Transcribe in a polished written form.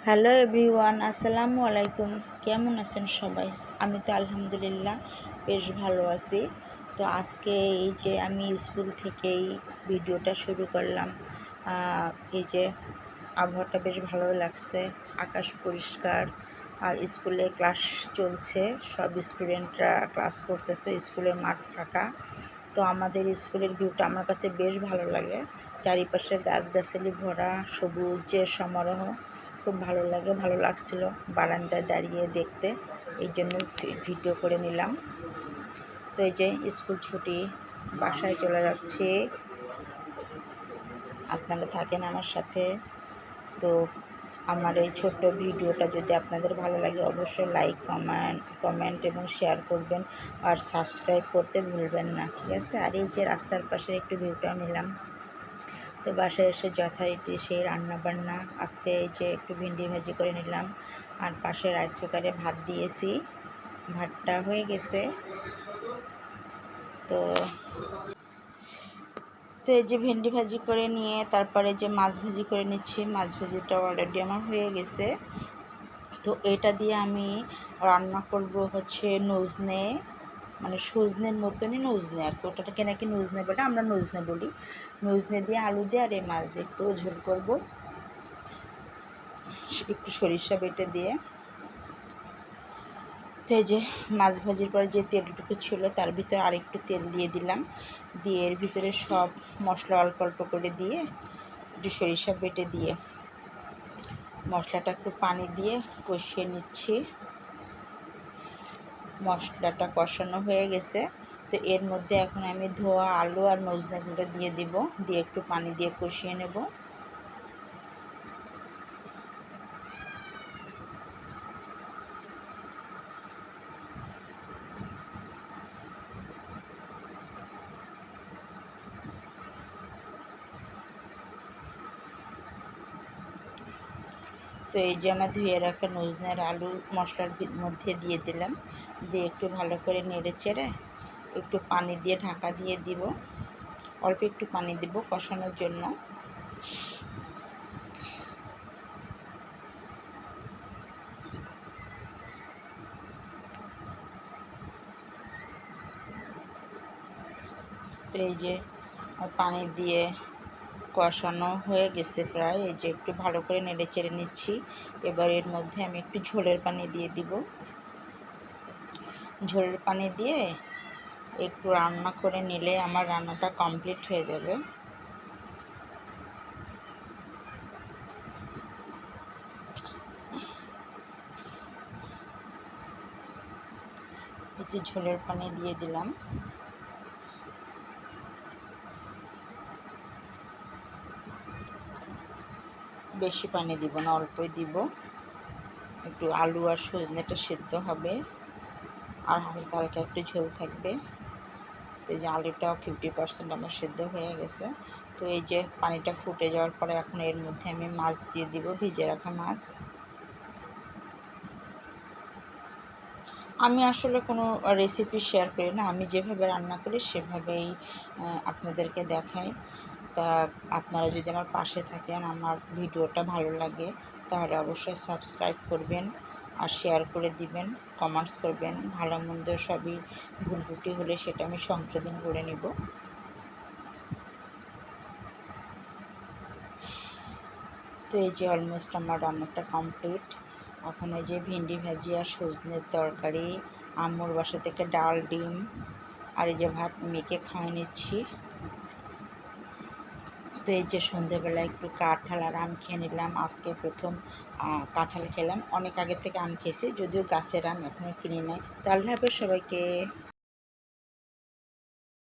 Hello everyone, আসসালামু আলাইকুম। কেমন আছেন সবাই? আমি তো আলহামদুলিল্লাহ বেশ ভালো আছি। তো আজকে এই যে আমি স্কুল থেকেই ভিডিওটা শুরু করলাম। এই যে আবহাওয়াটা বেশ ভালো লাগছে, আকাশ পরিষ্কার, আর স্কুলে ক্লাস চলছে, সব স্টুডেন্টরা ক্লাস করতেছে, স্কুলের মাঠ ফাঁকা। তো আমাদের স্কুলের ভিউটা আমার কাছে বেশ ভালো লাগে, চারিপাশে গাছগাছালি ভরা, সবুজের সমারোহ, খুব ভালো লাগে, ভালো লাগছিল বারান্দায় দাঁড়িয়ে দেখতে, এই জন্য ভিডিও করে নিলাম। তো এই যে স্কুল ছুটি, বাসায় চলে যাচ্ছি, আপনারা থাকেন আমার সাথে। তো আমার এই ছোট্ট ভিডিওটা যদি আপনাদের ভালো লাগে অবশ্যই লাইক, কমেন্ট এবং শেয়ার করবেন, আর সাবস্ক্রাইব করতে ভুলবেন না, ঠিক আছে? আর এই যে রাস্তার পাশে একটু ভিউটাও নিলাম। তো বাসায় এসে যথারীতি সেই রান্নাবান্না, আজকে এই যে একটু ভিন্ডি ভাজি করে নিলাম, আর পাশে রাইস কুকারে ভাত দিয়েছি, ভাতটা হয়ে গেছে। তো তো এই যে ভেন্ডি ভাজি করে নিয়ে তারপরে যে মাছ ভাজি করে নিচ্ছি, মাছ ভাজিটা অলরেডি আমার হয়ে গেছে। তো এটা দিয়ে আমি রান্না করব হচ্ছে নজনে, মানে সজনের মতনই নজনে আর কি, ওটাকে নাকি নজনে বলে, আমরা নজনে বলি। নজনে দিয়ে আলু দিয়ে আর এই মাছ দিয়ে একটু ঝোল করব, একটু সরিষা বেটে দিয়ে। তো এই যে মাছ ভাজির পরে যে তেলটুকু ছিল তার ভিতরে আরেকটু তেল দিয়ে দিলাম, দিয়ে এর ভিতরে সব মশলা অল্প অল্প করে দিয়ে একটু সরিষা বেটে দিয়ে মশলাটা একটু পানি দিয়ে কষিয়ে নিচ্ছি। মশলাটা কষানো হয়ে গেছে। তো এর মধ্যে এখন আমি ধোয়া আলু আর নজনেগুলো দিয়ে দিব, দিয়ে একটু পানি দিয়ে কষিয়ে নেব। তো এই যে আমার ধুয়ে রাখা নজনের আলু মশলার মধ্যে দিয়ে দিলাম, দিয়ে একটু ভালো করে নেড়ে চেড়ে একটু পানি দিয়ে ঢাকা দিয়ে দিব, অল্প একটু পানি দিব কষানোর জন্য। তো এই যে পানি দিয়ে কষানো হয়ে গেছে প্রায়, এই যে একটু ভালো করে নেড়ে চেড়ে নিচ্ছি। এবার এর মধ্যে আমি একটু ঝোলের পানি দিয়ে দিব, ঝোলের পানি দিয়ে একটু রান্না করে নিলে আমার রান্নাটা কমপ্লিট হয়ে যাবে। একটু ঝোলের পানি দিয়ে দিলাম, বেশি পানি দিব না, অল্পই দিব, একটু আলু আর সজনেটা সেদ্ধ হবে আর হালকা হালকা একটু ঝোল থাকবে। তো এই যে আলুটাও 50% আমার সেদ্ধ হয়ে গেছে। তো এই যে পানিটা ফুটে যাওয়ার পরে এখন এর মধ্যে আমি মাছ দিয়ে দিব, ভিজে রাখা মাছ। আমি আসলে কোনো রেসিপি শেয়ার করি না, আমি যেভাবে রান্না করি সেভাবেই আপনাদেরকে দেখাই। তা আপনারা যদি আমার পাশে থাকেন, আমার ভিডিওটা ভালো লাগে, তাহলে অবশ্যই সাবস্ক্রাইব করবেন আর শেয়ার করে দিবেন, কমেন্টস করবেন, ভালো মন্দ সবই, ভুল ত্রুটি হলে সেটা আমি সংশোধন করে নিব। তো এই যে অলমোস্ট আমার রান্নাটা কমপ্লিট। এখন এই যে ভিন্ডি ভাজি আর সজনের তরকারি, আম্মুর বাসা থেকে ডাল, ডিম আর এই যে ভাত মেখে খাওয়াই নিচ্ছি। তো এই যে সন্ধেবেলা একটু কাঁঠাল আর আম খেয়ে নিলাম, আজকে প্রথম কাঁঠাল খেলাম, অনেক আগে থেকে আম খেয়েছি, যদিও গাছের আম, এখনও কিনে নাই। তো আল্লাহ হাফেজ সবাইকে।